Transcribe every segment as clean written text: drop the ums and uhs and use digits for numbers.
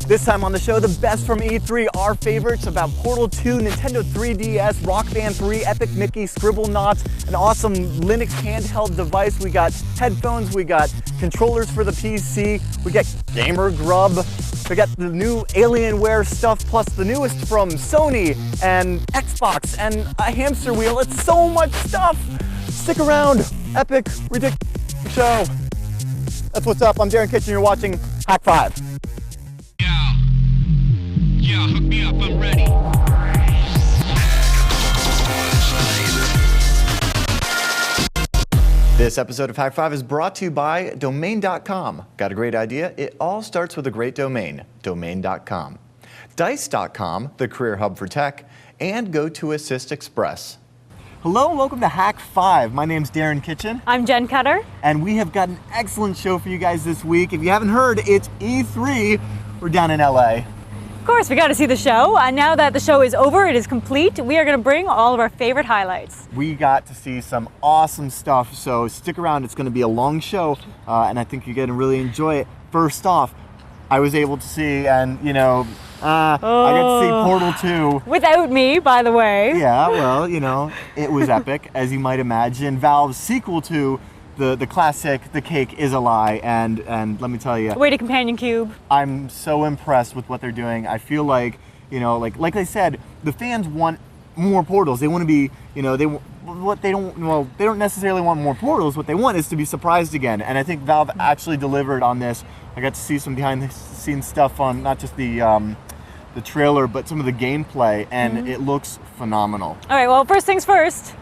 This time on the show, the best from E3, our favorites about Portal 2, Nintendo 3DS, Rock Band 3, Epic Mickey, Scribblenauts, an awesome Linux handheld device. We got headphones, we got controllers for the PC, we got Gamer Grub, we got the new Alienware stuff, plus the newest from Sony and Xbox and a hamster wheel. It's so much stuff. Stick around. Epic, ridiculous show. That's what's up. I'm Darren Kitchen. You're watching Hak5. Yeah, hook me up, I'm ready. This episode of Hak5 is brought to you by Domain.com. Got a great idea? It all starts with a great domain, Domain.com. Dice.com, the career hub for tech, and Go to Assist Express. Hello and welcome to Hak5. My name's Darren Kitchen. I'm Jenn Cutter. And we have got an excellent show for you guys this week. If you haven't heard, it's E3. We're down in LA. Of course, we got to see the show. Now that the show is over, it is complete, we are going to bring all of our favorite highlights. We got to see some awesome stuff, so stick around. It's going to be a long show, and I think you're going to really enjoy it. First off, I was able to see, and I got to see Portal 2. Without me, by the way. Yeah, well, it was epic, as you might imagine. Valve's sequel to the classic The Cake is a Lie, and let me tell you, Way to Companion Cube. I'm so impressed with what they're doing. I feel like, like I said, the fans want more Portals. They want to be, they don't necessarily want more Portals. What they want is to be surprised again. And I think Valve actually delivered on this. I got to see some behind the scenes stuff on not just the trailer, but some of the gameplay, and it looks phenomenal. All right, well, first things first.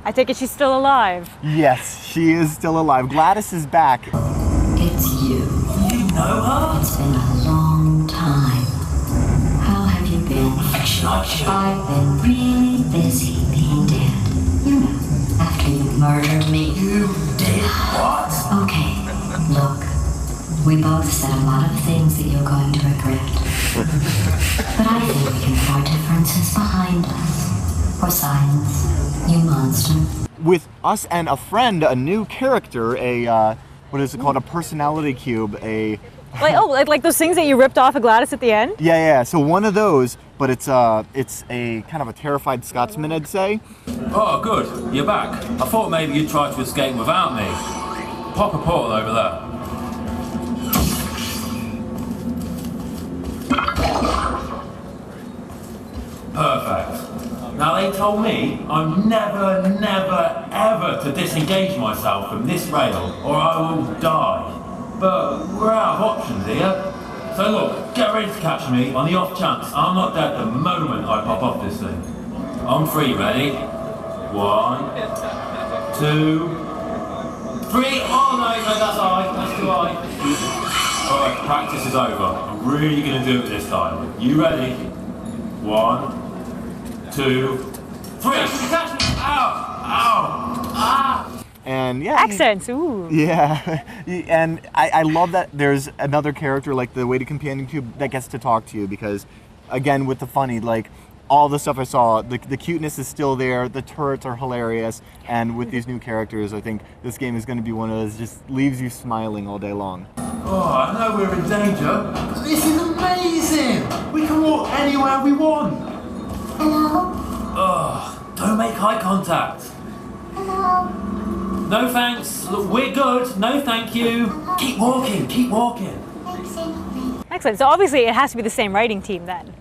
I take it she's still alive. Yes, she is still alive. Gladys is back. It's you. You know her? It's been a long time. How have you been? I've been really busy being dead. You know, after you murdered me. You did what? Okay, look. We both said a lot of things that you're going to regret. But I think we can put our differences behind us. For science, you monster. With us and a friend, a new character, what is it called? A personality cube, Like those things that you ripped off of Gladys at the end? Yeah, so one of those, but it's a kind of a terrified Scotsman, I'd say. Oh, good. You're back. I thought maybe you'd try to escape without me. Pop a portal over there. Perfect. Now they told me I'm never, ever to disengage myself from this rail or I will die. But we're out of options here. So look, get ready to catch me on the off chance I'm not dead the moment I pop off this thing. On three, ready? 1, 2, 3. Oh no, that's I. That's too high. Alright, practice is over. I'm really gonna do it this time. You ready? 1, 2, 3. Catch me! Ow! Ow! Ah! And yeah. Accents, ooh. Yeah, and I love that there's another character like the Way to Companion Cube that gets to talk to you because, again, with the funny, like, all the stuff I saw, the cuteness is still there, the turrets are hilarious, and with these new characters, I think this game is going to be one of those just leaves you smiling all day long. Oh, I know we're in danger, but this is amazing! We can walk anywhere we want! Hello? Ugh, don't make eye contact! Hello? No thanks, look, we're good, no thank you! Keep walking, keep walking! Excellent. So obviously it has to be the same writing team then.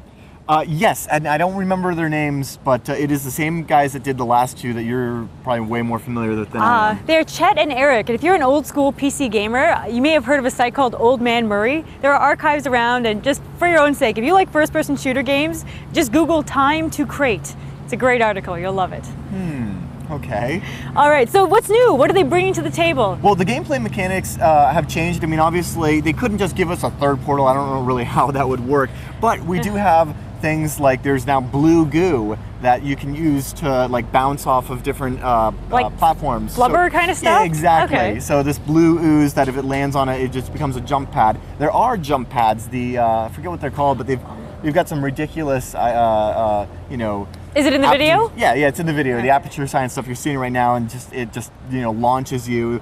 Yes, and I don't remember their names, but it is the same guys that did the last two that you're probably way more familiar with than I am. They're Chet and Eric, and if you're an old school PC gamer, you may have heard of a site called Old Man Murray. There are archives around, and just for your own sake, if you like first-person shooter games, just Google Time to Crate. It's a great article, you'll love it. Okay. All right, so what's new? What are they bringing to the table? Well, the gameplay mechanics have changed. I mean, obviously, they couldn't just give us a third portal. I don't know really how that would work, but we do have things like there's now blue goo that you can use to like bounce off of different platforms. Blubber kind of stuff? Yeah, exactly. Okay. So this blue ooze that if it lands on it, it just becomes a jump pad. There are jump pads. I forget what they're called, but they've got some ridiculous, Is it in the video? Yeah, it's in the video. The aperture science stuff you're seeing right now, and it just launches you.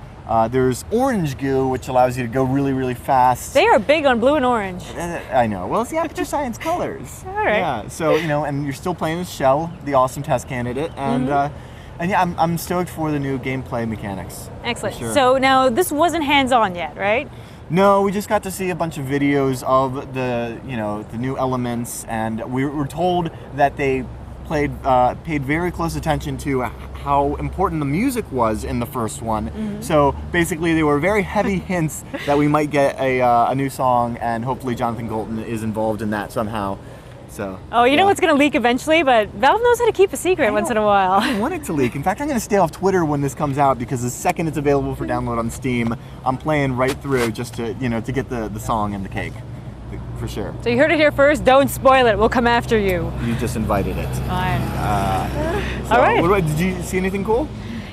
There's orange goo, which allows you to go really, really fast. They are big on blue and orange. I know. Well, it's the aperture science colors. All right. Yeah. So and you're still playing as Shell, the awesome test candidate, and yeah, I'm stoked for the new gameplay mechanics. Excellent. Sure. So now this wasn't hands-on yet, right? No, we just got to see a bunch of videos of the the new elements, and we were told that they paid very close attention to how important the music was in the first one. So basically, they were very heavy hints that we might get a new song, and hopefully Jonathan Colton is involved in that somehow. So. Oh, you know it's going to leak eventually, but Valve knows how to keep a secret once in a while. I don't want it to leak. In fact, I'm going to stay off Twitter when this comes out, because the second it's available for download on Steam, I'm playing right through just to to get the song and the cake. For sure. So you heard it here first. Don't spoil it. We'll come after you. You just invited it. Fine. All right. Did you see anything cool?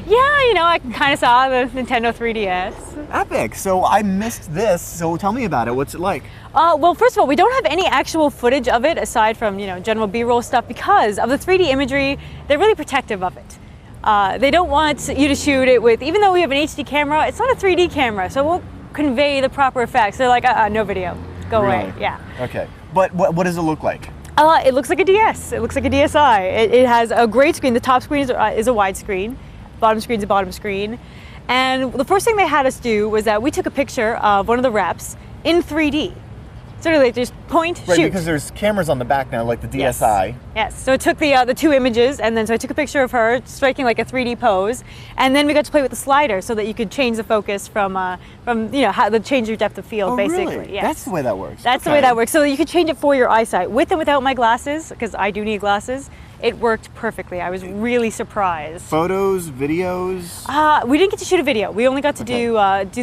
Yeah, I kind of saw the Nintendo 3DS. Epic. So I missed this. So tell me about it. What's it like? Well, first of all, we don't have any actual footage of it aside from general B-roll stuff because of the 3D imagery. They're really protective of it. They don't want you to shoot it with, even though we have an HD camera, it's not a 3D camera, so it won't convey the proper effects. They're like, no video. Go away. Yeah. Okay. But what does it look like? It looks like a DS. It looks like a DSi. It has a great screen. The top screen is a wide screen. Bottom screen is a bottom screen. And the first thing they had us do was that we took a picture of one of the reps in 3D. Sort of like just point, Right, shoot. because there's cameras on the back now, like the DSi. Yes. So it took the two images, and then so I took a picture of her striking like a 3D pose, and then we got to play with the slider so that you could change the focus from how the change your depth of field, Oh, basically. really? Yes. That's the way that works. That's the way that works. So you could change it for your eyesight, with and without my glasses, because I do need glasses. It worked perfectly. I was really surprised. Photos, videos? We didn't get to shoot a video. We only got to do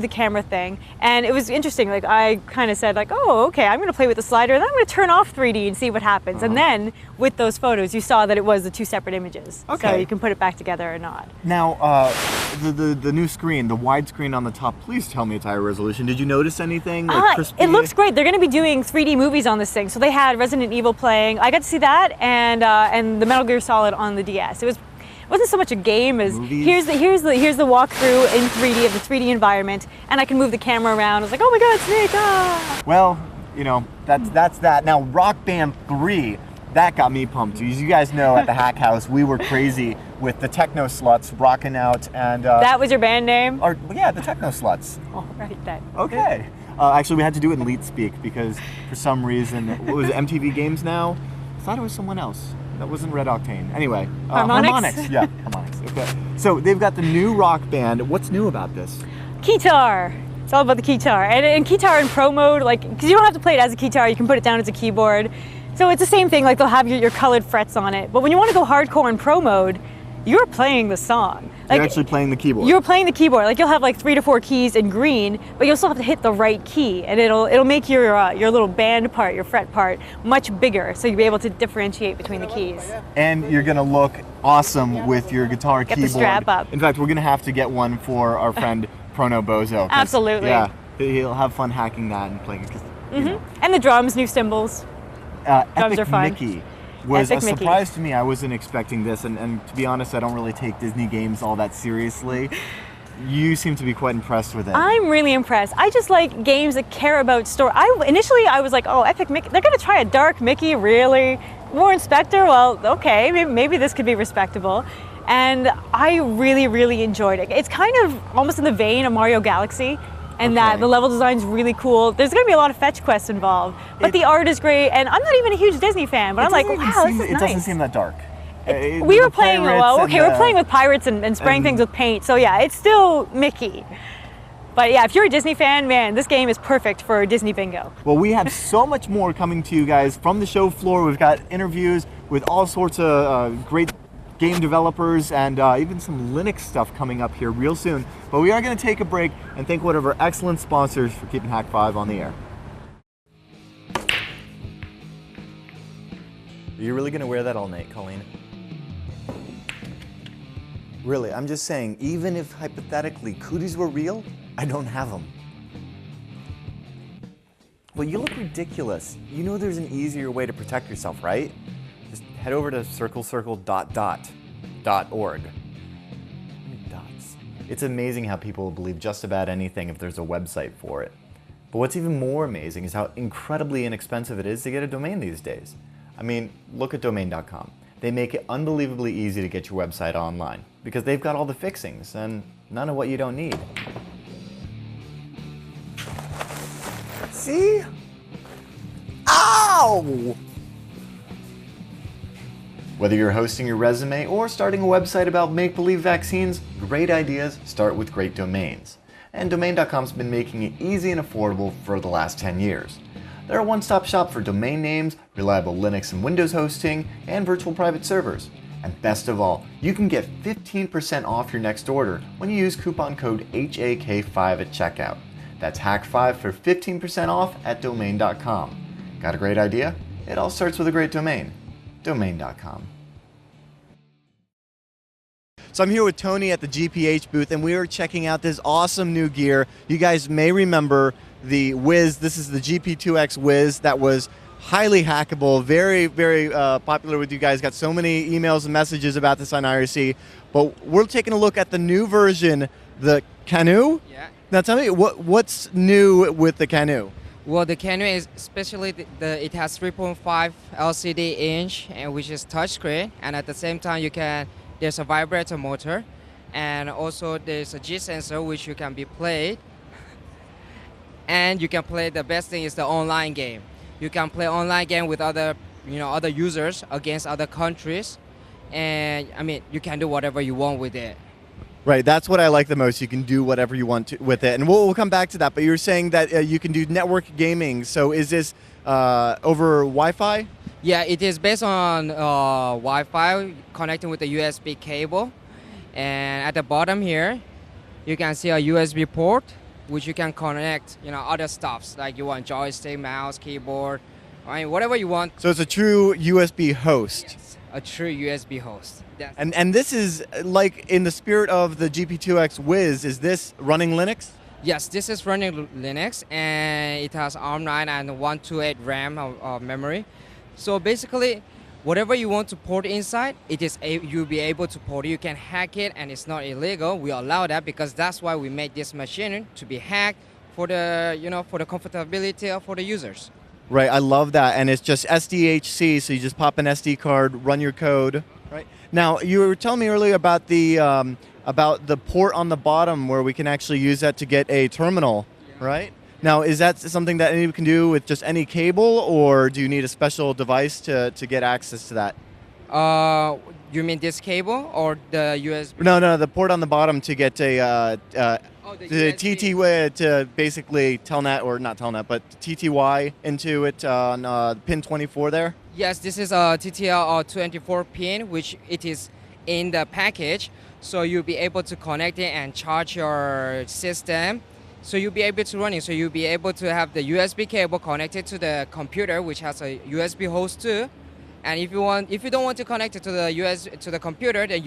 the camera thing, and it was interesting. Like I kind of said, like, oh, okay, I'm going to play with the slider, and then I'm going to turn off 3D and see what happens. And then with those photos, you saw that it was the two separate images. Okay. So you can put it back together or not. Now, the new screen, the wide screen on the top. Please tell me it's higher resolution. Did you notice anything? Like crispy? It looks great. They're going to be doing 3D movies on this thing. So they had Resident Evil playing. I got to see that, and the Metal Gear Solid on the DS. It wasn't so much a game as here's the walkthrough in 3D of the 3D environment, and I can move the camera around. I was like, oh my god, Snake! Ah! Well, that's that. Now, Rock Band 3, that got me pumped. As you guys know, at the Hack House, we were crazy with the techno sluts rocking out, and that was your band name? The techno sluts. Oh, right then. Okay. Actually, we had to do it in Leet Speak because for some reason, what was it, MTV Games Now? I thought it was someone else. That wasn't Red Octane. Anyway, Harmonix? Yeah, Harmonix. Okay. So they've got the new Rock Band. What's new about this? Keytar. It's all about the keytar. And keytar in pro mode, because you don't have to play it as a keytar, you can put it down as a keyboard. So it's the same thing, like they'll have your colored frets on it. But when you want to go hardcore in pro mode, you're playing the song. You're actually playing the keyboard. You're playing the keyboard. Like you'll have 3 to 4 keys in green, but you'll still have to hit the right key, and it'll make your little band part, your fret part, much bigger, so you'll be able to differentiate between the keys. And you're gonna look awesome with your guitar keyboard. Get the strap up. In fact, we're gonna have to get one for our friend Prono Bozo. Absolutely. Yeah, he'll have fun hacking that and playing it. And the drums, new cymbals. Drums Epic are fun. Mickey was Epic a Mickey. surprise to me. I wasn't expecting this, and to be honest, I don't really take Disney games all that seriously. You seem to be quite impressed with it. I'm really impressed. I just like games that care about story. Initially I was like, oh, Epic Mickey, they're gonna try a dark Mickey, really? Warren Spector? Well, okay, maybe this could be respectable. And I really, really enjoyed it. It's kind of almost in the vein of Mario Galaxy, and that the level design's really cool. There's gonna be a lot of fetch quests involved, but the art is great, and I'm not even a huge Disney fan, but I'm like, wow, this is nice. It doesn't seem that dark. We were playing, we're playing with pirates and spraying things with paint, so yeah, it's still Mickey. But yeah, if you're a Disney fan, man, this game is perfect for Disney bingo. Well, we have so much more coming to you guys from the show floor. We've got interviews with all sorts of great game developers and even some Linux stuff coming up here real soon. But we are going to take a break and thank one of our excellent sponsors for keeping Hak5 on the air. Are you really going to wear that all night, Colleen? Really, I'm just saying, even if hypothetically cooties were real, I don't have them. Well, you look ridiculous. You know there's an easier way to protect yourself, right? Just head over to circlecircle.org. Dots. It's amazing how people will believe just about anything if there's a website for it. But what's even more amazing is how incredibly inexpensive it is to get a domain these days. I mean, look at domain.com. They make it unbelievably easy to get your website online because they've got all the fixings and none of what you don't need. See? Ow! Whether you're hosting your resume or starting a website about make-believe vaccines, great ideas start with great domains. And domain.com's been making it easy and affordable for the last 10 years. They're a one-stop shop for domain names, reliable Linux and Windows hosting, and virtual private servers. And best of all, you can get 15% off your next order when you use coupon code HAK5 at checkout. That's Hak5 for 15% off at domain.com. Got a great idea? It all starts with a great domain. Domain.com. So I'm here with Tony at the GPH booth, and we are checking out this awesome new gear. You guys may remember the Wiz. This is the GP2X Wiz that was highly hackable, very, very popular with you guys. Got so many emails and messages about this on IRC. But we're taking a look at the new version, the Canoe. Yeah. Now tell me, what's new with the Canoe? Well, the Canoe is especially it has 3.5 LCD inch, and which is touchscreen, and at the same time there's a vibrator motor, and also there's a G sensor which you can be played, and you can play. The best thing is the online game. You can play online game with other users against other countries, and I mean you can do whatever you want with it. Right, that's what I like the most. You can do whatever you want to with it, and we'll come back to that. But you were saying that you can do network gaming. So is this over Wi-Fi? Yeah, it is based on Wi-Fi connecting with the USB cable, and at the bottom here, you can see a USB port, which you can connect, other stuffs like you want joystick, mouse, keyboard, I mean whatever you want. So it's a true USB host. Yes, a true USB host. And this is like in the spirit of the GP2X Wiz. Is this running Linux? Yes, this is running Linux, and it has ARM9 and 128 RAM of memory. So basically, whatever you want to port inside, you'll be able to port it. You can hack it, and it's not illegal. We allow that because that's why we made this machine to be hacked for the for the comfortability for the users. Right, I love that, and it's just SDHC, so you just pop an SD card, run your code. Right. Now, you were telling me earlier about the port on the bottom where we can actually use that to get a terminal, right? Now, is that something that anyone can do with just any cable, or do you need a special device to get access to that? You mean this cable or the USB? No, the port on the bottom to get a the TT to basically telnet, or not telnet, but TTY into it on pin 24 there? Yes, this is a TTL 24 pin, which it is in the package. So you'll be able to connect it and charge your system. So you'll be able to run it. So you'll be able to have the USB cable connected to the computer, which has a USB host too. And if you don't want to connect it to the computer, then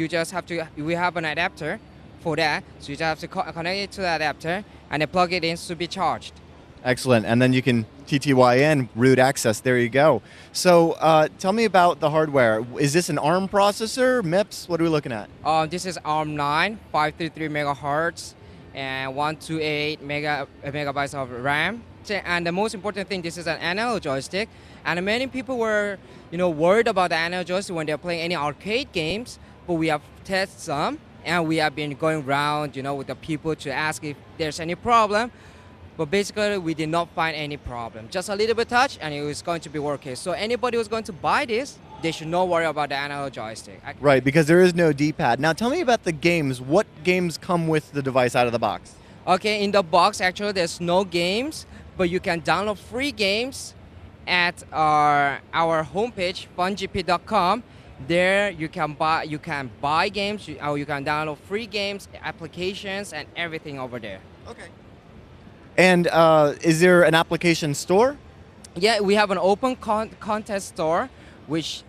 we have an adapter for that. So you just have to connect it to the adapter and then plug it in to be charged. Excellent, and then you can TTYN, root access, there you go. So tell me about the hardware. Is this an ARM processor, MIPS? What are we looking at? This is ARM9, 533 megahertz, and 128 megabytes of RAM. And the most important thing, this is an analog joystick. And many people were, worried about the analog joystick when they're playing any arcade games, but we have tested some, and we have been going around, with the people to ask if there's any problem. But basically, we did not find any problem. Just a little bit touch, and it was going to be working. So anybody who's going to buy this, they should not worry about the analog joystick. Right, because there is no D-pad. Now tell me about the games. What games come with the device out of the box? Okay, in the box, actually, there's no games, but you can download free games at our homepage, fungp.com. There you can buy games, or you can download free games, applications, and everything over there. Okay. And is there an application store? Yeah, we have an open contest store, which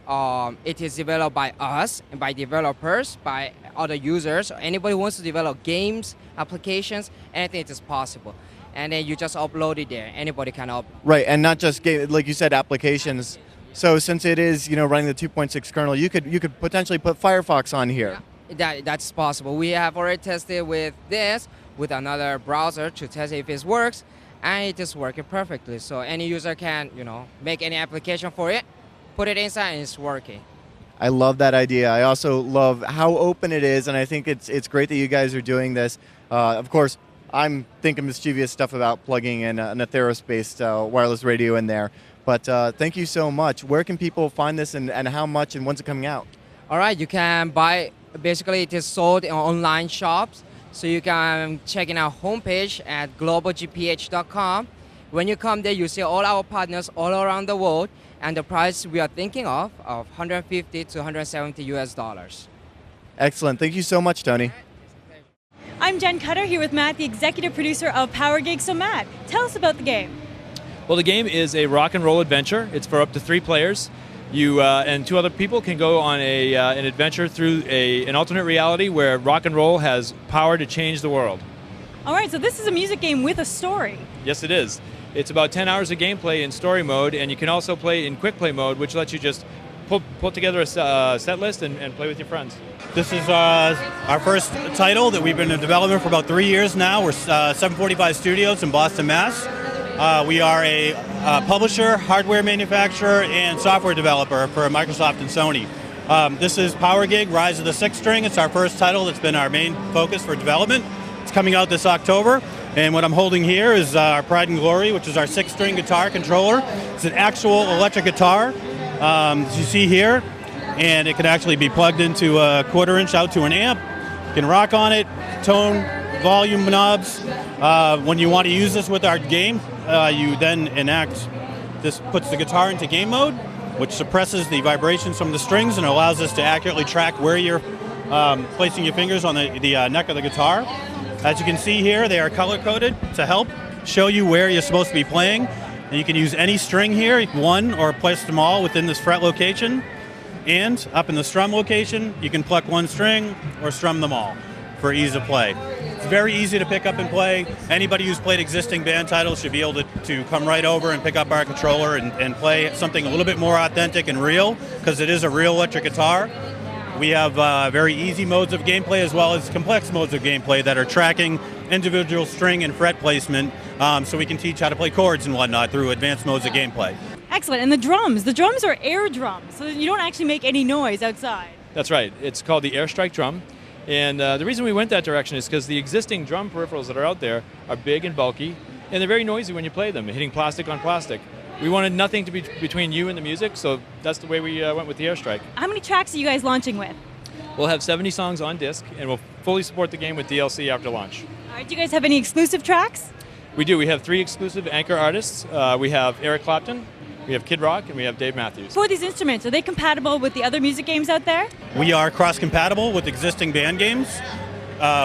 it is developed by us and by developers, by other users. Anybody who wants to develop games, applications, anything, it is possible. And then you just upload it there. Anybody can upload. Right, and not just game, like you said, applications. So since it is, running the 2.6 kernel, you could potentially put Firefox on here. That's possible. We have already tested with this, with another browser to test if it works, and it is working perfectly. So any user can, make any application for it, put it inside, and it's working. I love that idea. I also love how open it is, and I think it's great that you guys are doing this. Of course, I'm thinking mischievous stuff about plugging in an Atheros-based wireless radio in there. But thank you so much. Where can people find this and how much and when's it coming out? All right, you can buy, basically it is sold in online shops. So you can check in our homepage at globalgph.com. When you come there, you see all our partners all around the world, and the price we are thinking of 150 to 170 US dollars. Excellent. Thank you so much, Tony. I'm Jenn Cutter here with Matt, the executive producer of Power Gig. So Matt, tell us about the game. Well, the game is a rock and roll adventure. It's for up to 3 players. You and 2 other people can go on an adventure through an alternate reality where rock and roll has power to change the world. All right, so this is a music game with a story. Yes, it is. It's about 10 hours of gameplay in story mode, and you can also play in quick play mode, which lets you just pull together a set list and play with your friends. This is our first title that we've been in development for about 3 years now. We're 745 Studios in Boston, Mass. We are a publisher, hardware manufacturer, and software developer for Microsoft and Sony. This is Power Gig, Rise of the Sixth String. It's our first title that's been our main focus for development. It's coming out this October, and what I'm holding here is our pride and glory, which is our 6-string guitar controller. It's an actual electric guitar, as you see here, and it can actually be plugged into a 1/4 inch out to an amp. You can rock on it, tone, volume knobs. When you want to use this with our game, you then enact, this puts the guitar into game mode, which suppresses the vibrations from the strings and allows us to accurately track where you're placing your fingers on the neck of the guitar. As you can see here, they are color-coded to help show you where you're supposed to be playing. And you can use any string here, one, or place them all within this fret location. And up in the strum location, you can pluck one string or strum them all for ease of play. It's very easy to pick up and play. Anybody who's played existing band titles should be able to come right over and pick up our controller and play something a little bit more authentic and real, because it is a real electric guitar. We have very easy modes of gameplay as well as complex modes of gameplay that are tracking individual string and fret placement, so we can teach how to play chords and whatnot through advanced modes of gameplay. Excellent. And the drums are air drums, so that you don't actually make any noise outside. That's right. It's called the Airstrike drum. And the reason we went that direction is because the existing drum peripherals that are out there are big and bulky, and they're very noisy when you play them, hitting plastic on plastic. We wanted nothing to be between you and the music, so that's the way we went with the Airstrike. How many tracks are you guys launching with? We'll have 70 songs on disc, and we'll fully support the game with DLC after launch. All right, do you guys have any exclusive tracks? We do. We have 3 exclusive anchor artists. We have Eric Clapton, we have Kid Rock, and we have Dave Matthews. For these instruments, are they compatible with the other music games out there? We are cross-compatible with existing band games.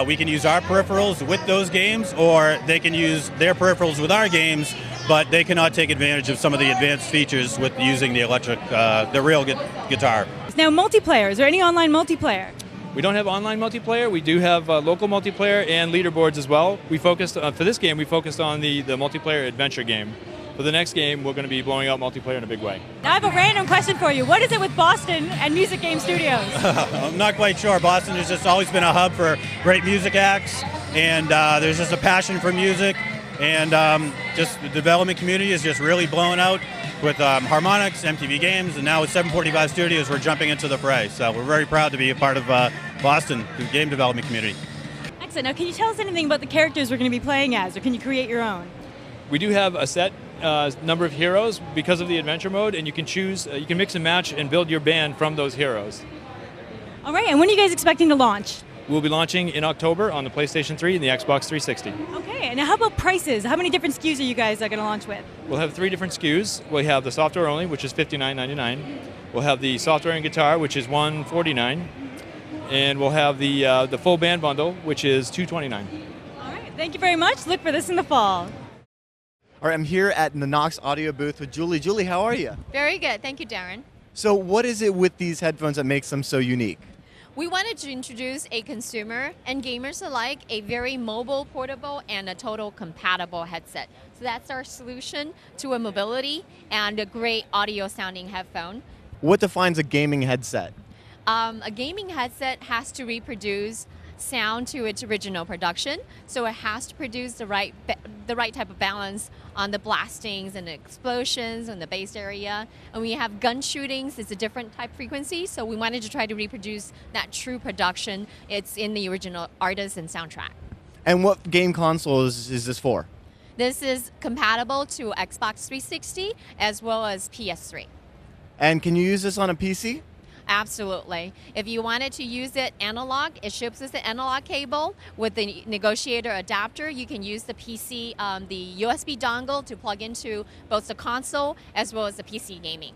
We can use our peripherals with those games, or they can use their peripherals with our games, but they cannot take advantage of some of the advanced features with using the electric, the real guitar. Now, multiplayer, is there any online multiplayer? We don't have online multiplayer. We do have local multiplayer and leaderboards as well. We focused, for this game, we focused on the multiplayer adventure game. For the next game, we're going to be blowing out multiplayer in a big way. Now I have a random question for you. What is it with Boston and Music Game Studios? I'm not quite sure. Boston has just always been a hub for great music acts, and there's just a passion for music, and just the development community is just really blowing out with Harmonix, MTV Games, and now with 745 Studios, we're jumping into the fray. So we're very proud to be a part of Boston, the game development community. Excellent. Now, can you tell us anything about the characters we're going to be playing as, or can you create your own? We do have a set number of heroes because of the adventure mode, and you can choose, you can mix and match and build your band from those heroes. All right, and when are you guys expecting to launch? We'll be launching in October on the PlayStation 3 and the Xbox 360. Okay, and now how about prices? How many different SKUs are you guys going to launch with? We'll have 3 different SKUs. We have the software only, which is $59.99. We'll have the software and guitar, which is $149. And we'll have the full band bundle, which is $229. All right, thank you very much. Look for this in the fall. All right, I'm here at the Knox Audio booth with Julie. Julie, how are you? Very good. Thank you, Darren. So what is it with these headphones that makes them so unique? We wanted to introduce a consumer and gamers alike a very mobile, portable, and a total compatible headset. So that's our solution to a mobility and a great audio sounding headphone. What defines a gaming headset? A gaming headset has to reproduce sound to its original production, so it has to produce the right type of balance on the blastings and the explosions and the bass area. And we have gun shootings, it's a different type frequency, so we wanted to try to reproduce that true production. It's in the original artist and soundtrack. And what game console is this for? This is compatible to Xbox 360 as well as PS3. And can you use this on a PC? Absolutely. If you wanted to use it analog, it ships with the analog cable with the negotiator adapter. You can use the PC, the USB dongle to plug into both the console as well as the PC gaming.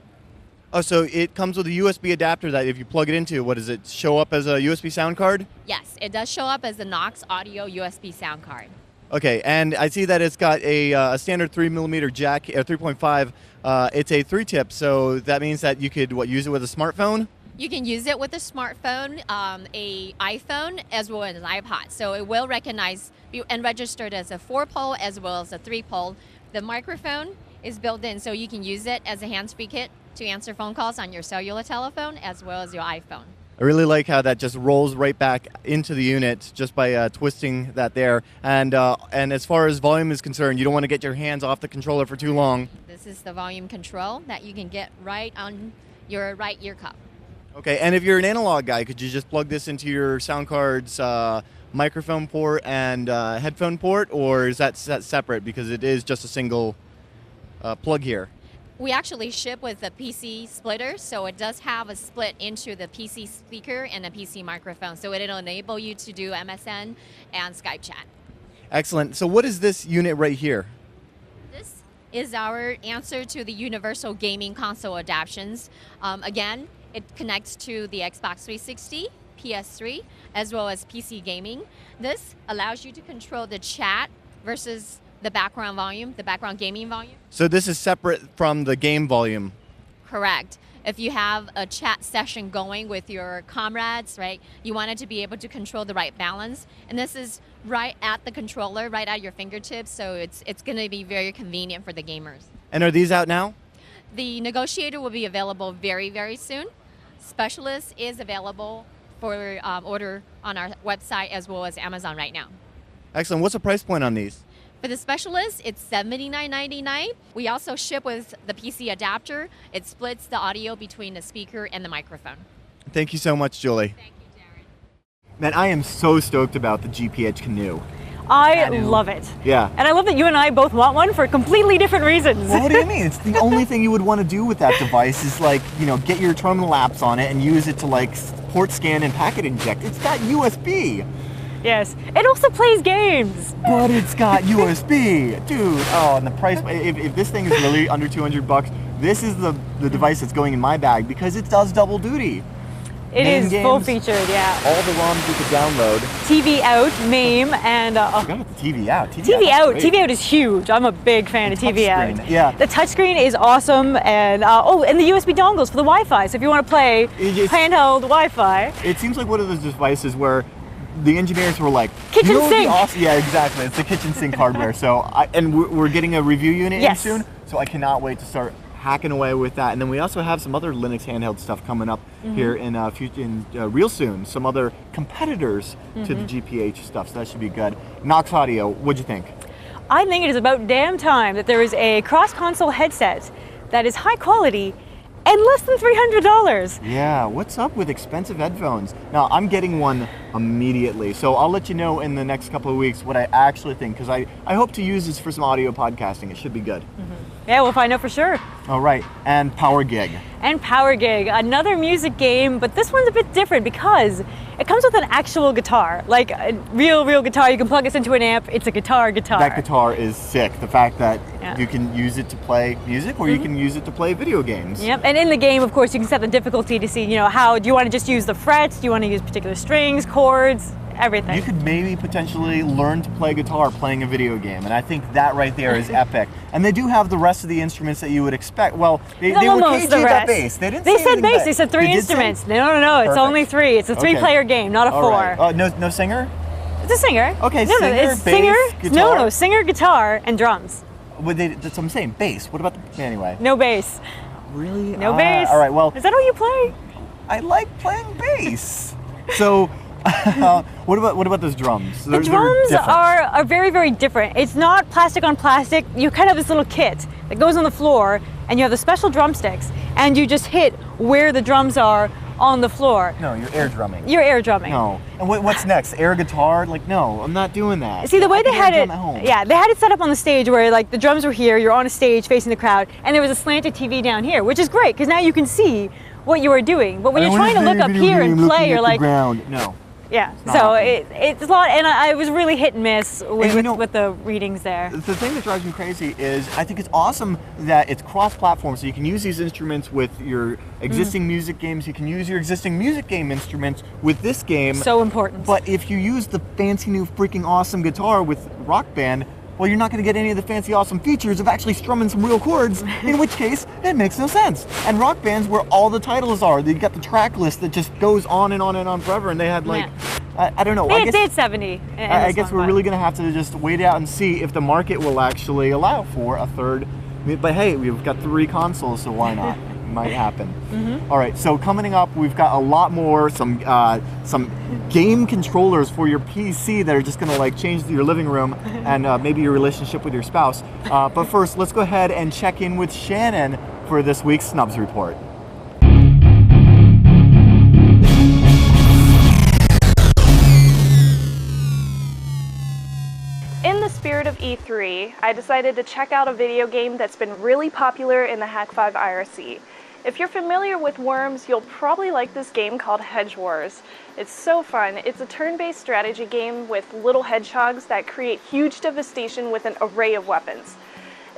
Oh, so it comes with a USB adapter that if you plug it into, what does it show up as a USB sound card? Yes, it does show up as the Knox Audio USB sound card. Okay, and I see that it's got a standard 3mm jack, 3.5. It's a 3-tip, so that means that you could use it with a smartphone? You can use it with a smartphone, a iPhone, as well as an iPod. So it will recognize and registered as a 4-pole as well as a 3-pole. The microphone is built in, so you can use it as a hands-free kit to answer phone calls on your cellular telephone as well as your iPhone. I really like how that just rolls right back into the unit just by twisting that there. And as far as volume is concerned, you don't want to get your hands off the controller for too long. This is the volume control that you can get right on your right ear cup. Okay, and if you're an analog guy, could you just plug this into your sound card's microphone port and headphone port, or is that separate because it is just a single plug here? We actually ship with a PC splitter, so it does have a split into the PC speaker and a PC microphone, so it'll enable you to do MSN and Skype chat. Excellent. So what is this unit right here? This is our answer to the universal gaming console adaptions. Again, it connects to the Xbox 360, PS3, as well as PC gaming. This allows you to control the chat versus the background volume, the background gaming volume. So this is separate from the game volume? Correct. If you have a chat session going with your comrades, right, you want it to be able to control the right balance. And this is right at the controller, right at your fingertips, so it's going to be very convenient for the gamers. And are these out now? The negotiator will be available very, very soon. Specialist is available for order on our website as well as Amazon right now. Excellent. What's the price point on these? For the Specialist, it's $79.99. We also ship with the PC adapter. It splits the audio between the speaker and the microphone. Thank you so much, Julie. Thank you, Darren. Man, I am so stoked about the GPH canoe. I love it. Yeah. And I love that you and I both want one for completely different reasons. Well, what do you mean? It's the only thing you would want to do with that device is get your terminal apps on it and use it to port scan and packet inject. It's got USB. Yes. It also plays games. But it's got USB. Dude, and the price, if this thing is really under $200, this is the device that's going in my bag because it does double duty. It is full featured, yeah. All the ROMs you could download. TV out, MAME, and I forgot about the TV out. TV out is huge. I'm a big fan of TV out. Yeah. The touchscreen is awesome, and and the USB dongles for the Wi-Fi. So if you want to play handheld Wi-Fi. It seems like one of those devices where the engineers were like, kitchen sink. Awesome? Yeah, exactly. It's the kitchen sink hardware. So, we're getting a review unit in soon. So I cannot wait to start hacking away with that. And then we also have some other Linux handheld stuff coming up here in real soon. Some other competitors to the GPH stuff. So that should be good. Knox Audio, what'd you think? I think it is about damn time that there is a cross-console headset that is high quality and less than $300. Yeah, what's up with expensive headphones? Now, I'm getting one immediately, so I'll let you know in the next couple of weeks what I actually think, because I hope to use this for some audio podcasting. It should be good. Yeah, we'll find out for sure. All right, and Power Gig. And Power Gig, another music game, but this one's a bit different because it comes with an actual guitar, like a real guitar. You can plug this into an amp. It's a guitar. That guitar is sick. The fact that you can use it to play music, or you can use it to play video games. Yep. And in the game, of course, you can set the difficulty to see, how do you want to just use the frets? Do you want to use particular strings, chords? everything. You could maybe potentially learn to play guitar playing a video game, and I think that right there is epic. And they do have the rest of the instruments that you would expect. Well, they were Almost the cagey at rest. bass. They didn't They say said anything bass. bad. They said 3 They did instruments. say- No. It's Perfect. only 3. It's a 3-player game, not a 4. All right. No singer? It's a singer. Okay, no, singer, it's bass, singer. guitar. No, singer, guitar, and drums. That's what I'm saying. Bass. What about the anyway? No bass. Really? No bass. All right. Well, is that what you play? I like playing bass. So, what about those drums? The drums are very, very different. It's not plastic on plastic. You kind of have this little kit that goes on the floor, and you have the special drumsticks, and you just hit where the drums are on the floor. No, you're air drumming. You're air drumming. No. And what's next? Air guitar? Like, no, I'm not doing that. See, the way they had it, at home. yeah, they had it set up on the stage where like the drums were here, you're on a stage facing the crowd, and there was a slanted TV down here, which is great because now you can see what you are doing. But when you're trying to look up here and play, you're like, no. Yeah, not so happening. it's a lot, and I was really hit and miss with, you know, with the readings there. The thing that drives me crazy is I think it's awesome that it's cross-platform, so you can use these instruments with your existing music games. You can use your existing music game instruments with this game. So important. But if you use the fancy new freaking awesome guitar with Rock Band, well, you're not going to get any of the fancy awesome features of actually strumming some real chords, in which case it makes no sense. And Rock Band's where all the titles are. They got the track list that just goes on and on and on forever, and they had like, I don't know. They had 70. I guess we're really going to have to just wait out and see if the market will actually allow for a third. But hey, we've got 3 consoles, so why not? It might happen. All right, so coming up, we've got a lot more, some game controllers for your PC that are just going to like change your living room and maybe your relationship with your spouse. But first, let's go ahead and check in with Shannon for this week's Snubs Report. In the spirit of E3, I decided to check out a video game that's been really popular in the Hak5 IRC. If you're familiar with Worms, you'll probably like this game called Hedge Wars. It's so fun. It's a turn-based strategy game with little hedgehogs that create huge devastation with an array of weapons.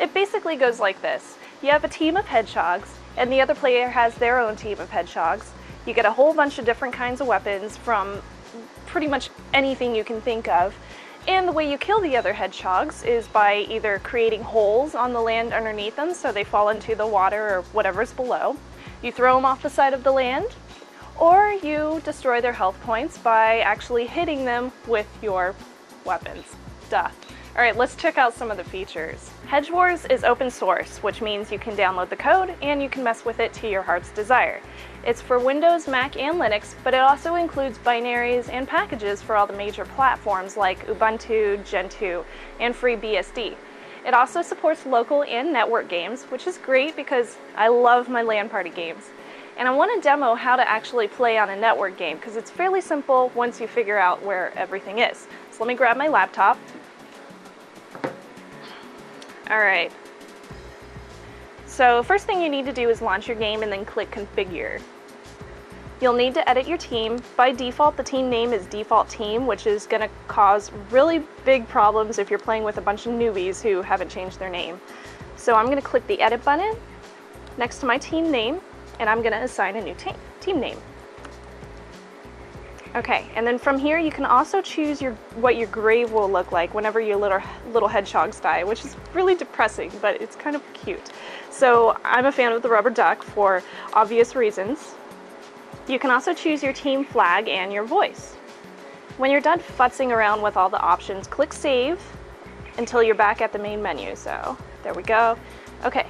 It basically goes like this. You have a team of hedgehogs, and the other player has their own team of hedgehogs. You get a whole bunch of different kinds of weapons from pretty much anything you can think of. And the way you kill the other hedgehogs is by either creating holes on the land underneath them so they fall into the water or whatever's below. You throw them off the side of the land, or you destroy their health points by actually hitting them with your weapons. Duh. Alright, let's check out some of the features. Hedge Wars is open source, which means you can download the code and you can mess with it to your heart's desire. It's for Windows, Mac, and Linux, but it also includes binaries and packages for all the major platforms like Ubuntu, Gentoo, and FreeBSD. It also supports local and network games, which is great because I love my LAN party games. And I want to demo how to actually play on a network game because it's fairly simple once you figure out where everything is. So let me grab my laptop. Alright. So first thing you need to do is launch your game and then click Configure. You'll need to edit your team. By default, the team name is default team, which is going to cause really big problems if you're playing with a bunch of newbies who haven't changed their name. So I'm going to click the edit button next to my team name, and I'm going to assign a new team name. Okay, and then from here you can also choose what your grave will look like whenever your little hedgehogs die, which is really depressing, but it's kind of cute. So I'm a fan of the rubber duck for obvious reasons. You can also choose your team flag and your voice. When you're done futzing around with all the options, click save until you're back at the main menu. So there we go. Okay,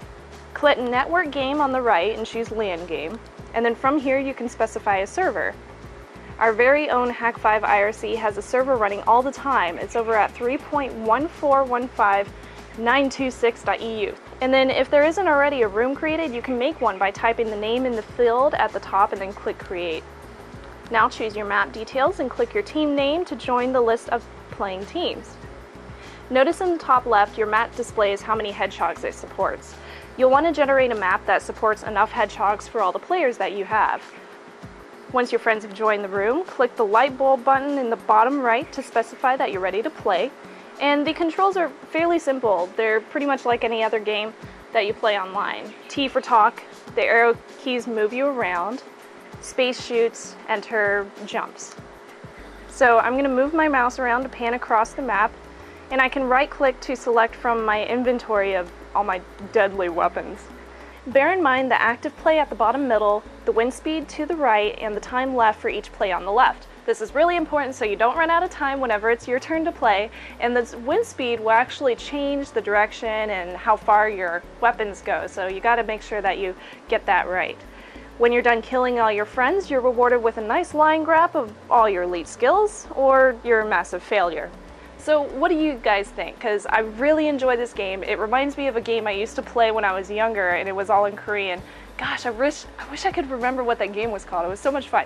click network game on the right and choose LAN game. And then from here you can specify a server. Our very own Hak5 IRC has a server running all the time. It's over at 3.1415926.eu. And then if there isn't already a room created, you can make one by typing the name in the field at the top and then click create. Now choose your map details and click your team name to join the list of playing teams. Notice in the top left, your map displays how many hedgehogs it supports. You'll want to generate a map that supports enough hedgehogs for all the players that you have. Once your friends have joined the room, click the light bulb button in the bottom right to specify that you're ready to play. And the controls are fairly simple. They're pretty much like any other game that you play online. T for talk, the arrow keys move you around, space shoots, enter jumps. So I'm going to move my mouse around to pan across the map, and I can right-click to select from my inventory of all my deadly weapons. Bear in mind the active play at the bottom middle, the wind speed to the right, and the time left for each play on the left. This is really important so you don't run out of time whenever it's your turn to play, and the wind speed will actually change the direction and how far your weapons go, so you got to make sure that you get that right. When you're done killing all your friends, you're rewarded with a nice line graph of all your elite skills, or your massive failure. So what do you guys think? Because I really enjoy this game. It reminds me of a game I used to play when I was younger, and it was all in Korean. Gosh, I wish I could remember what that game was called. It was so much fun.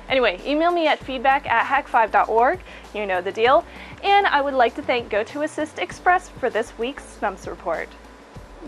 Anyway, email me at feedback@hak5.org. You know the deal. And I would like to thank GoToAssist Express for this week's Snumps Report.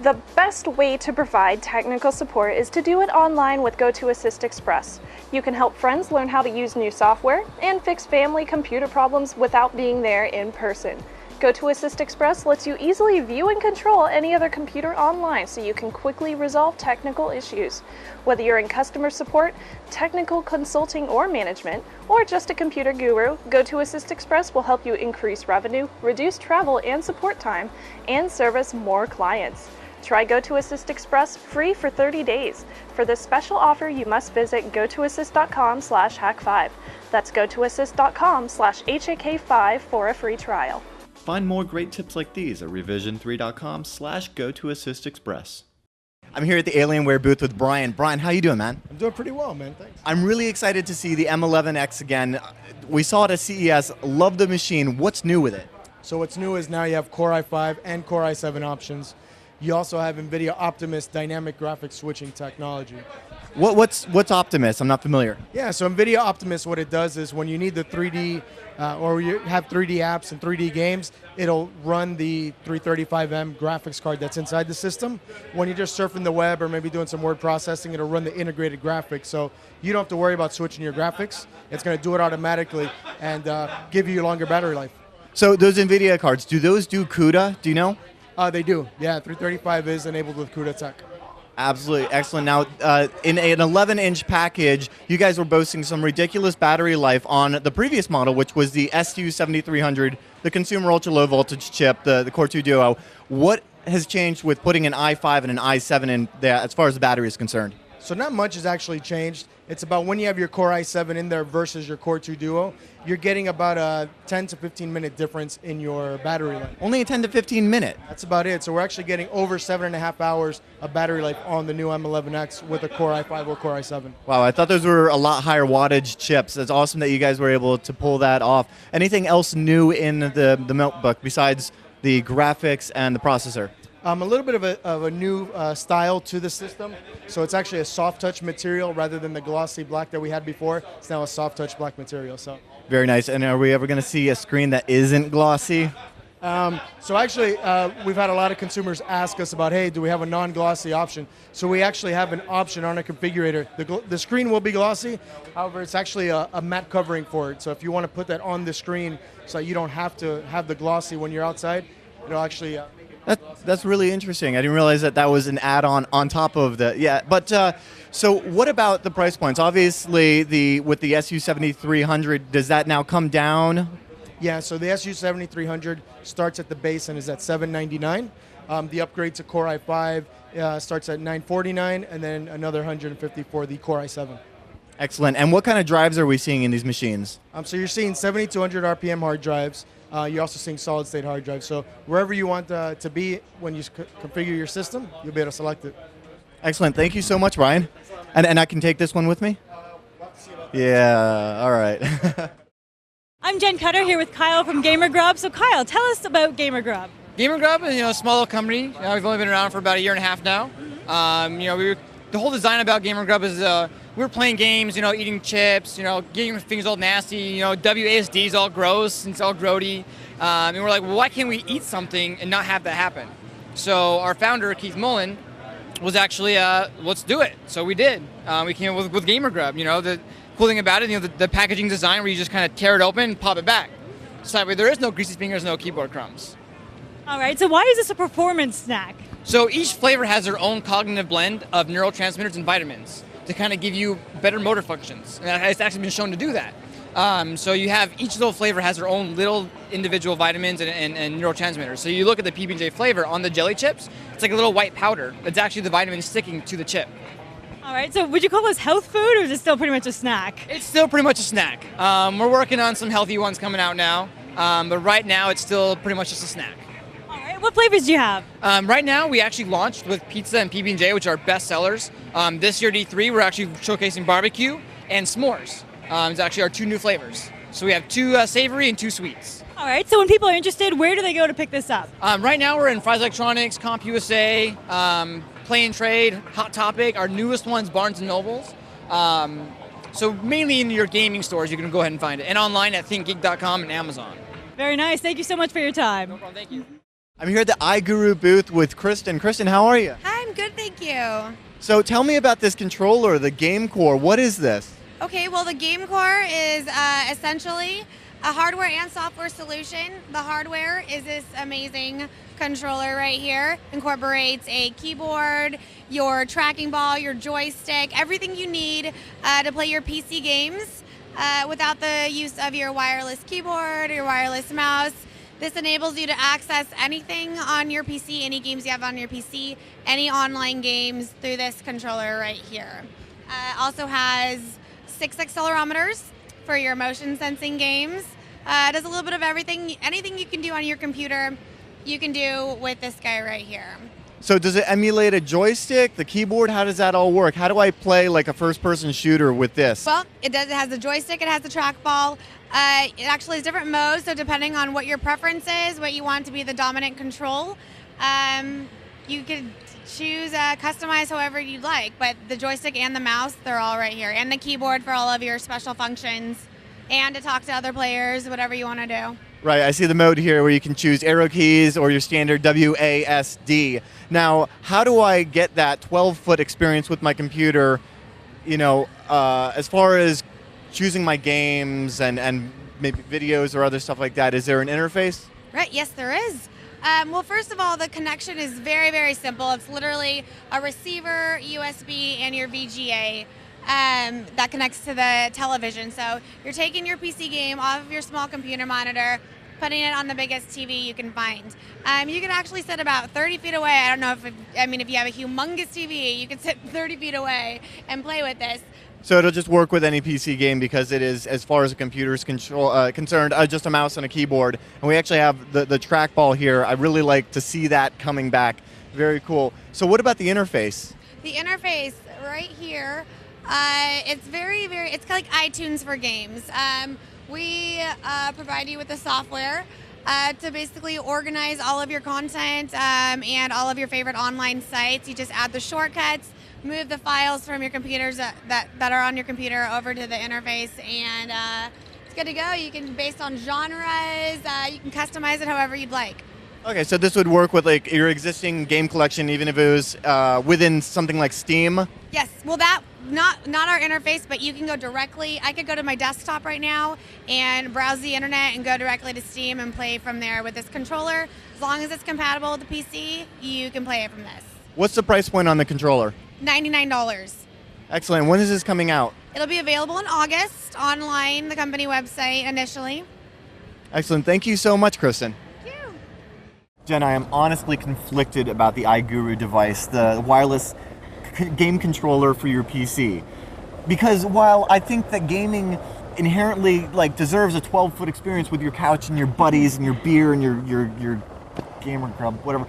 The best way to provide technical support is to do it online with GoToAssist Express. You can help friends learn how to use new software and fix family computer problems without being there in person. GoToAssist Express lets you easily view and control any other computer online so you can quickly resolve technical issues. Whether you're in customer support, technical consulting or management, or just a computer guru, GoToAssist Express will help you increase revenue, reduce travel and support time, and service more clients. Try GoToAssist Express free for 30 days. For this special offer, you must visit gotoassist.com/hak5. That's gotoassist.com/HAK5 for a free trial. Find more great tips like these at revision3.com/GoToAssistExpress. I'm here at the Alienware booth with Brian. Brian, how you doing, man? I'm doing pretty well, man. Thanks. I'm really excited to see the M11X again. We saw it at CES. Love the machine. What's new with it? So what's new is now you have Core i5 and Core i7 options. You also have NVIDIA Optimus dynamic graphics switching technology. What's Optimus? I'm not familiar. Yeah, so NVIDIA Optimus, what it does is when you need the 3D or you have 3D apps and 3D games, it'll run the 335M graphics card that's inside the system. When you're just surfing the web or maybe doing some word processing, it'll run the integrated graphics. So you don't have to worry about switching your graphics. It's going to do it automatically and give you longer battery life. So those NVIDIA cards, do those do CUDA? Do you know? They do. Yeah, 335 is enabled with CUDA tech. Absolutely. Excellent. Now, in an 11-inch package, you guys were boasting some ridiculous battery life on the previous model, which was the SU7300, the consumer ultra-low voltage chip, the Core 2 Duo. What has changed with putting an i5 and an i7 in there as far as the battery is concerned? So not much has actually changed. It's about when you have your Core i7 in there versus your Core 2 Duo, you're getting about a 10 to 15 minute difference in your battery life. Only a 10 to 15 minute? That's about it. So we're actually getting over 7.5 hours of battery life on the new M11X with a Core i5 or Core i7. Wow, I thought those were a lot higher wattage chips. It's awesome that you guys were able to pull that off. Anything else new in the notebook besides the graphics and the processor? A little bit of a new style to the system. So it's actually a soft touch material rather than the glossy black that we had before. It's now a soft touch black material. So very nice. And are we ever going to see a screen that isn't glossy? So actually, we've had a lot of consumers ask us about, hey, do we have a non-glossy option? So we actually have an option on our configurator. The screen will be glossy. However, it's actually a matte covering for it. So if you want to put that on the screen so you don't have to have the glossy when you're outside, it'll actually... That's really interesting. I didn't realize that was an add-on on top of the But so what about the price points? Obviously, with the SU7300, does that now come down? Yeah. So the SU7300 starts at the base and is at $799. The upgrade to Core i5 starts at $949, and then another $150 for the Core i7. Excellent. And what kind of drives are we seeing in these machines? So you're seeing 7200 RPM hard drives. You're also seeing solid-state hard drives. So wherever you want to be when you configure your system, you'll be able to select it. Excellent. Thank you so much, Brian. And I can take this one with me? Yeah, all right. I'm Jenn Cutter here with Kyle from GamerGrub. So Kyle, tell us about GamerGrub. GamerGrub is a small little company. We've only been around for about a year and a half now. The whole design about GamerGrub is we were playing games, eating chips, getting things all nasty, WASD's all gross and it's all grody. And we're like, well, why can't we eat something and not have that happen? So our founder, Keith Mullen, was actually, let's do it. So we did. We came up with GamerGrub. The cool thing about it, the packaging design where you just kind of tear it open and pop it back. So that way there is no greasy fingers, no keyboard crumbs. All right, so why is this a performance snack? So each flavor has their own cognitive blend of neurotransmitters and vitamins to kind of give you better motor functions. And it's actually been shown to do that. So you have each little flavor has their own little individual vitamins and neurotransmitters. So you look at the PB&J flavor on the jelly chips, it's like a little white powder. That's actually the vitamin sticking to the chip. All right, so would you call this health food, or is it still pretty much a snack? It's still pretty much a snack. We're working on some healthy ones coming out now, but right now it's still pretty much just a snack. All right, what flavors do you have? Right now we actually launched with pizza and PB&J, which are best sellers. This year at E3 we're actually showcasing barbecue and s'mores. It's actually our 2 new flavors. So we have 2 savory and 2 sweets. All right, so when people are interested, where do they go to pick this up? Right now we're in Fry's Electronics, CompUSA, Play and Trade, Hot Topic. Our newest one's Barnes & Nobles. So mainly in your gaming stores, you can go ahead and find it. And online at thinkgeek.com and Amazon. Very nice. Thank you so much for your time. No problem, thank you. I'm here at the iGuru booth with Kristen. Kristen, how are you? Hi, I'm good, thank you. So tell me about this controller, the Game Core. What is this? Okay, well, the Game Core is essentially a hardware and software solution. The hardware is this amazing controller right here. Incorporates a keyboard, your tracking ball, your joystick, everything you need to play your PC games without the use of your wireless keyboard or your wireless mouse. This enables you to access anything on your PC, any games you have on your PC, any online games through this controller right here. Also has 6 accelerometers for your motion sensing games. It does a little bit of everything. Anything you can do on your computer, you can do with this guy right here. So does it emulate a joystick, the keyboard? How does that all work? How do I play like a first-person shooter with this? Well, it does. It has the joystick. It has the trackball. It actually has different modes. So depending on what your preference is, what you want to be the dominant control, you could choose customize however you'd like. But the joystick and the mouse, they're all right here, and the keyboard for all of your special functions, and to talk to other players, whatever you want to do. Right, I see the mode here where you can choose arrow keys or your standard WASD. Now, how do I get that 12-foot experience with my computer, you know, as far as choosing my games and maybe videos or other stuff like that? Is there an interface? Right, yes, there is. Well, first of all, the connection is very, very simple. It's literally a receiver, USB, and your VGA. That connects to the television. So you're taking your PC game off of your small computer monitor, putting it on the biggest TV you can find. You can actually sit about 30 feet away. I don't know if you have a humongous TV, you can sit 30 feet away and play with this. So it'll just work with any PC game because it is, as far as the computer is concerned, just a mouse and a keyboard. And we actually have the trackball here. I really like to see that coming back. Very cool. So what about the interface? The interface right here, it's very, it's like iTunes for games. We provide you with the software to basically organize all of your content and all of your favorite online sites. You just add the shortcuts, move the files from your computers that are on your computer over to the interface, and it's good to go. You can, based on genres, you can customize it however you'd like. Okay, so this would work with like your existing game collection, even if it was within something like Steam? Yes, well that, not our interface, but you can go directly. I could go to my desktop right now and browse the internet and go directly to Steam and play from there with this controller. As long as it's compatible with the PC, you can play it from this. What's the price point on the controller? $99. Excellent. When is this coming out? It'll be available in August online, the company website initially. Excellent. Thank you so much, Kristen. Thank you. Jen, I am honestly conflicted about the iGuru device, the wireless game controller for your PC. Because while I think that gaming inherently deserves a 12-foot experience with your couch and your buddies and your beer and your gamer club, whatever,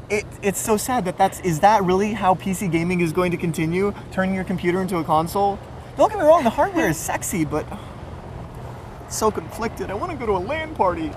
it's so sad that is that really how PC gaming is going to continue, turning your computer into a console? Don't get me wrong, the hardware is sexy, but it's so conflicted. I want to go to a LAN party.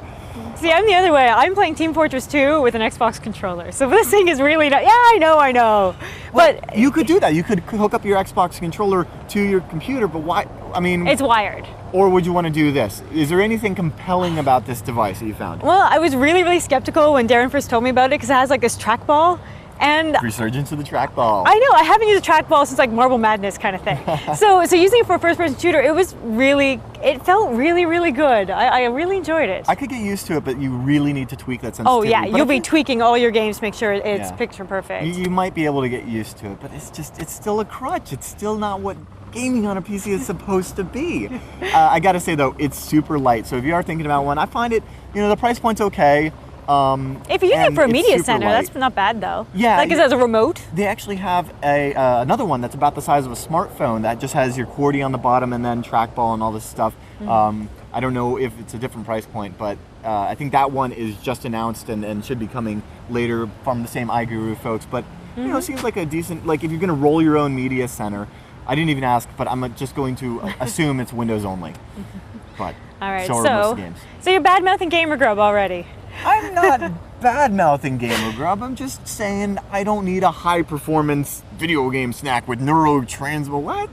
See, I'm the other way. I'm playing Team Fortress 2 with an Xbox controller. So this thing is really not, yeah, I know. But you could do that. You could hook up your Xbox controller to your computer, but why? I mean, it's wired. Or would you want to do this? Is there anything compelling about this device that you found? Well, I was really skeptical when Darren first told me about it because it has this trackball. And resurgence of the trackball. I know, I haven't used a trackball since Marble Madness kind of thing. so using it for a first-person shooter, it felt really good. I really enjoyed it. I could get used to it, but you really need to tweak that sensitivity. Oh yeah, you'll be tweaking all your games to make sure it's picture perfect. You might be able to get used to it, but it's still a crutch. It's still not what gaming on a PC is supposed to be. I gotta say though, it's super light. So if you are thinking about one, I find it, the price point's okay. If you're using it for a media center, that's not bad though. Yeah. Like, it has a remote. They actually have another one that's about the size of a smartphone that just has your QWERTY on the bottom and then trackball and all this stuff. I don't know if it's a different price point, but I think that one is just announced and should be coming later from the same iGuru folks. But it seems like a decent, like if you're gonna roll your own media center, I didn't even ask, but I'm just going to assume it's Windows only. But all right, so are most of the games. So you're bad-mouthing Gamer Grub already. I'm not bad-mouthing Gamer Grub. I'm just saying I don't need a high-performance video game snack with neurotransmitter. What?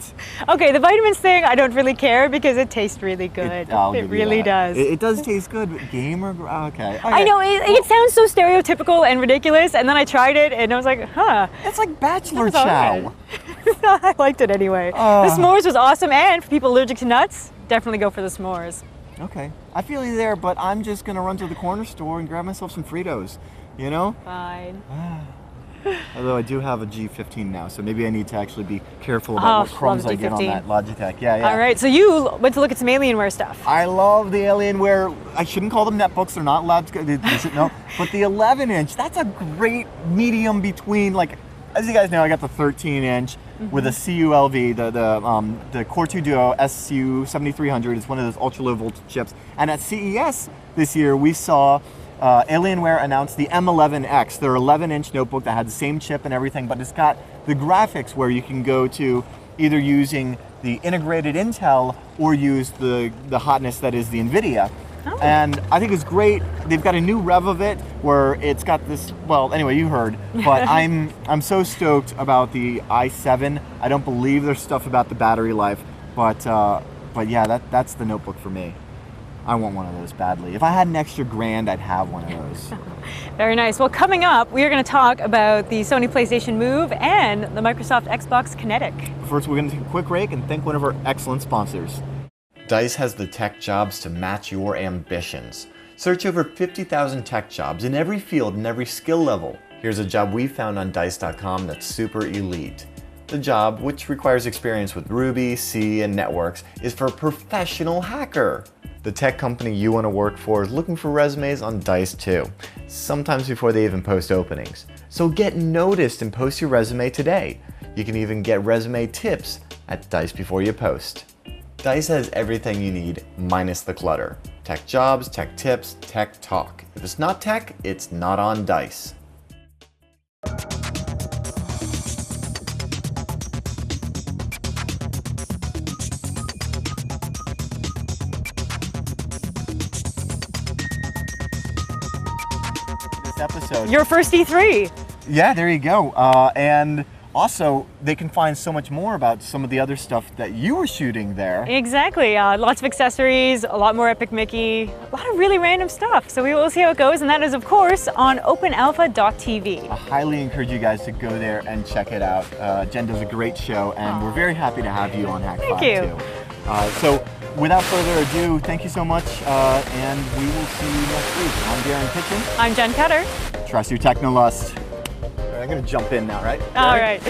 Okay, the vitamins thing, I don't really care because it tastes really good. It really does. It does taste good, but Gamer Grub, okay. I know, it sounds so stereotypical and ridiculous, and then I tried it and I was like, huh. It's like Bachelor Chow. I liked it anyway. The s'mores was awesome, and for people allergic to nuts, definitely go for the s'mores. Okay, I feel you there, but I'm just gonna run to the corner store and grab myself some Fritos, Fine. Although I do have a G15 now, so maybe I need to actually be careful about what crumbs I get on that Logitech. Yeah. All right, so you went to look at some Alienware stuff. I love the Alienware. I shouldn't call them netbooks. They're not allowed to go. They should know. But the 11-inch, that's a great medium between, like, as you guys know, I got the 13-inch with a CULV, the Core 2 Duo SU 7300. It's one of those ultra-low voltage chips. And at CES this year, we saw Alienware announce the M11X, their 11-inch notebook that had the same chip and everything, but it's got the graphics where you can go to either using the integrated Intel or use the hotness that is the NVIDIA. And I think it's great. They've got a new rev of it where it's got this, well, anyway, you heard, but I'm so stoked about the i7. I don't believe there's stuff about the battery life, but yeah, that's the notebook for me. I want one of those badly. If I had an extra grand, I'd have one of those. Very nice. Well, coming up, we are going to talk about the Sony PlayStation Move and the Microsoft Xbox Kinetic. First, we're going to take a quick break and thank one of our excellent sponsors. DICE has the tech jobs to match your ambitions. Search over 50,000 tech jobs in every field and every skill level. Here's a job we found on DICE.com that's super elite. The job, which requires experience with Ruby, C, and networks, is for a professional hacker. The tech company you want to work for is looking for resumes on DICE too, sometimes before they even post openings. So get noticed and post your resume today. You can even get resume tips at DICE before you post. DICE has everything you need, minus the clutter. Tech jobs, tech tips, tech talk. If it's not tech, it's not on DICE. This episode. Your first E3. Yeah, there you go. And also, they can find so much more about some of the other stuff that you were shooting there. Exactly. Lots of accessories, a lot more Epic Mickey, a lot of really random stuff. So we will see how it goes, and that is, of course, on openalpha.tv. I highly encourage you guys to go there and check it out. Jen does a great show, and we're very happy to have you on Hak5 too. So, without further ado, thank you so much, and we will see you next week. I'm Darren Kitchen. I'm Jenn Cutter. Trust your technolust. I'm gonna jump in now, right? All right.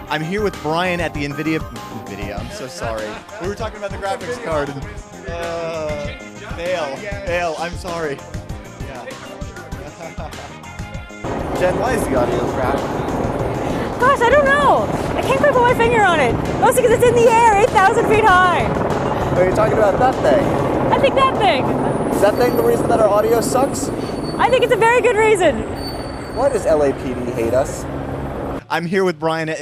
I'm here with Brian at the NVIDIA, I'm so sorry. We were talking about the graphics card and, fail, I'm sorry. Yeah. Jen, why is the audio crap? Gosh, I don't know. I can't quite put my finger on it. Mostly because it's in the air, 8,000 feet high. Are you talking about that thing? I think that thing. Is that thing the reason that our audio sucks? I think it's a very good reason. Why does LAPD hate us? I'm here with Brian.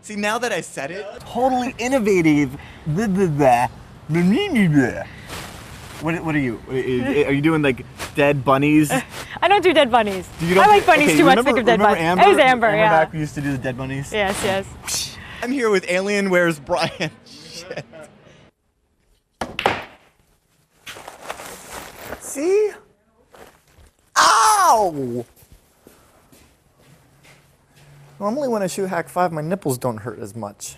See, now that I said it, totally innovative. What are you? Are you doing like dead bunnies? I don't do dead bunnies. I like bunnies too much. Think of dead bunnies. Amber? It was Amber, yeah. Back we used to do the dead bunnies. Yes, yes. I'm here with Alienware's Brian. Shit. See? Ow! Normally when I shoot Hak5, my nipples don't hurt as much.